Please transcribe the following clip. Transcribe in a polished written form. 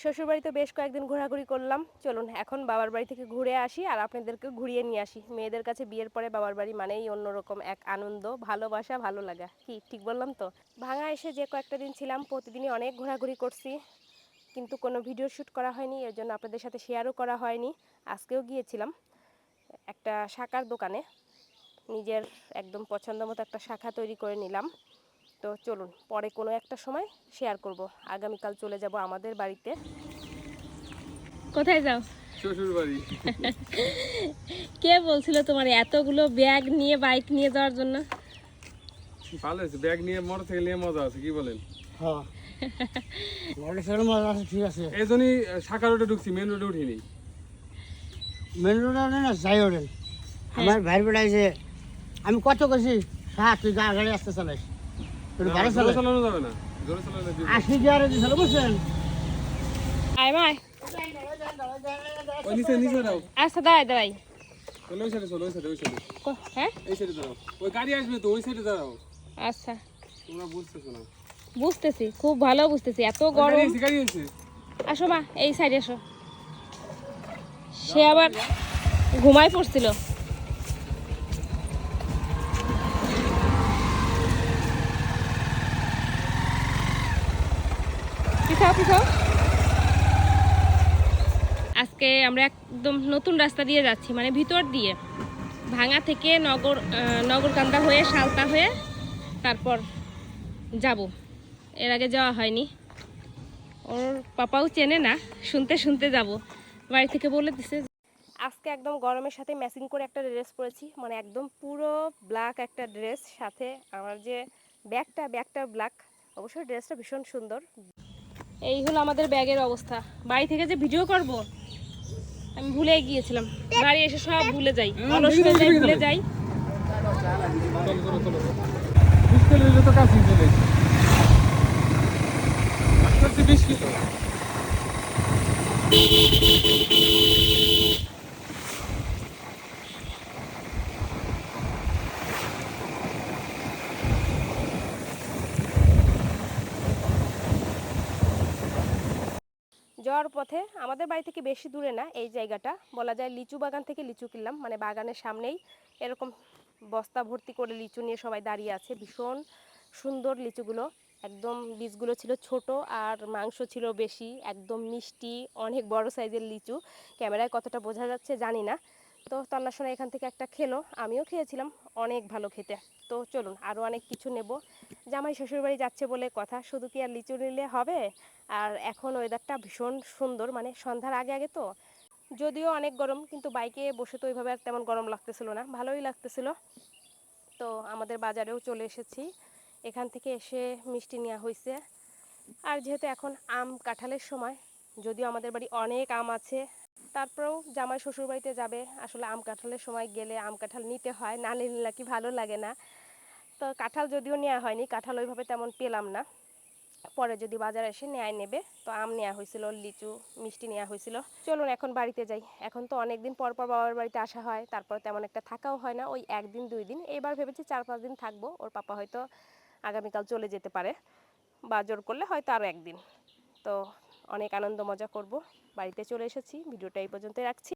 শ্বশুরবাড়িতে বেশ কয়েকদিন ঘোরাঘুরি করলাম। চলুন এখন বাবার বাড়ি থেকে ঘুরে আসি আর আপনাদেরকে ঘুরিয়ে নিয়ে আসি। মেয়েদের কাছে বিয়ের পরে বাবার বাড়ি মানেই অন্যরকম এক আনন্দ, ভালোবাসা, ভালো লাগা। কি ঠিক বললাম তো? ভাঙা এসে যে কয়েকটা দিন ছিলাম প্রতিদিনই অনেক ঘোরাঘুরি করছি, কিন্তু কোনো ভিডিও শ্যুট করা হয়নি, এর জন্য আপনাদের সাথে শেয়ারও করা হয়নি। আজকেও গিয়েছিলাম একটা শাখার দোকানে, নিজের একদম পছন্দ মতো একটা শাখা তৈরি করে নিলাম। তো চলুন পরে কোনো একটা সময় শেয়ার করব। আগামীকাল চলে যাব আমাদের বাড়িতে। কোথায় যাও? শ্বশুর বাড়ি। কে বলছিল তোমার এতগুলো ব্যাগ নিয়ে বাইক নিয়ে যাওয়ার জন্য? ভালো আছে, ব্যাগ নিয়ে মোটরসাইকেল নিয়ে মজা আছে, কি বলেন? হ্যাঁ মোটরসাইকেল মজা আছে, ঠিক আছে। এই জন্যই শাখা রোডে ঢুকছি, মেন রোডে উঠিনি। মেন রোডে না যাই ওঠেন আমার ভাইয়ের বেড়ায় যে আমি কত করছি, হ্যাঁ তুই গাড়ি আসতে চালাইস, তুই গাড়ি জোরে চালাই চালানো যাবে না, জোরে চালালে দিব। 80 গিয়ারে দিছিল বুঝছেন। আয় মায়। ওই নিচে নিচে দাও। আচ্ছা দাঁড়াই দাঁড়াই। চলো ওই সাইডে, চলো ওই সাইডে, ওই সাইডে, হ্যাঁ এই সাইডে দাঁড়াও। ওই গাড়ি আসবে তো, ওই সাইডে দাঁড়াও। আচ্ছা তোমরা বুঝতেছো না। বুঝতেছি, খুব ভালো বুঝতেছি। এত ওই গাড়ি গরম। এসে, গাড়ি এসে। আসো মা, এই সাইডে এসো। সে আবার ঘুমায় পড়ছিল। পিছাও পিছাও। আজকে আমরা একদম নতুন রাস্তা দিয়ে যাচ্ছি, মানে ভিতর দিয়ে, ভাঙা থেকে নগরকান্দা হয়ে সালতা হয়ে তারপর যাব। এর আগে যাওয়া হয়নি, ওর পাপাও চেনে না, শুনতে শুনতে যাব। বাড়ি থেকে বলে দিছে। আজকে একদম গরমের সাথে ম্যাচিং করে একটা ড্রেস পরেছি, মানে একদম পুরো ব্ল্যাক একটা ড্রেস, সাথে আমার যে ব্যাগটা ব্ল্যাক। অবশ্যই ড্রেসটা ভীষণ সুন্দর। এই হলো আমাদের ব্যাগের অবস্থা। বাড়ি থেকে যে ভিডিও করব আমি ভুলে গিয়েছিলাম, বাড়ি এসে সব ভুলে যাই, অলস হয়ে যাই, ভুলে যাই। চলো চলো চলো, বুঝতে লইলে তো কাছে চলে এসে 20 কিলো। যাওয়ার পথে আমাদের বাড়ি থেকে বেশি দূরে না এই জায়গাটা, বলা যায় লিচু বাগান থেকে লিচু কিনলাম, মানে বাগানের সামনেই এরকম বস্তা ভর্তি করে লিচু নিয়ে সবাই দাঁড়িয়ে আছে। ভীষণ সুন্দর লিচুগুলো, একদম বীজগুলো ছিল ছোট আর মাংস ছিল বেশি, একদম মিষ্টি, অনেক বড় সাইজের লিচু। ক্যামেরায় কতটা বোঝা যাচ্ছে জানি না। তো তন্নাশোনা এখান থেকে একটা খেলো, আমিও খেয়েছিলাম, অনেক ভালো খেতে। তো চলুন আরও অনেক কিছু নেব। জামাই শ্বশুরবাড়ি যাচ্ছে বলে কথা, শুধু কি আর লিচু নিলে হবে? আর এখন ওয়েদারটা ভীষণ সুন্দর, মানে সন্ধ্যার আগে আগে তো, যদিও অনেক গরম, কিন্তু বাইকে বসে তো ওইভাবে আর তেমন গরম লাগতেছিল না, ভালোই লাগতেছিল। তো আমাদের বাজারেও চলে এসেছি, এখান থেকে এসে মিষ্টি নেওয়া হয়েছে। আর যেহেতু এখন আম কাঁঠালের সময়, যদিও আমাদের বাড়ি অনেক আম আছে, তারপরেও জামাই শ্বশুর বাড়িতে যাবে, আসলে আম কাঁঠালের সময় গেলে আম কাঁঠাল নিতে হয়, না নিলে নাকি ভালো লাগে না। তো কাঁঠাল যদিও নেওয়া হয়নি, কাঁঠাল ওইভাবে তেমন পেলাম না, পরে যদি বাজারে এসে নেবে। তো আম নেওয়া হয়েছিল, লিচু মিষ্টি নেওয়া হয়েছিল। চলুন এখন বাড়িতে যাই। এখন তো অনেকদিন পর পর বাবার বাড়িতে আসা হয়, তারপর তেমন একটা থাকাও হয় না, ওই 1 দিন 2 দিন। এবার ভেবেছি 4-5 দিন থাকবো। ওর পাপা হয়তো আগামীকাল চলে যেতে পারে, বা জোর করলে হয়তো আরও 1 দিন। তো অনেক আনন্দ মজা করব। বাড়িতে চলে এসেছি, ভিডিওটা এই পর্যন্ত রাখছি।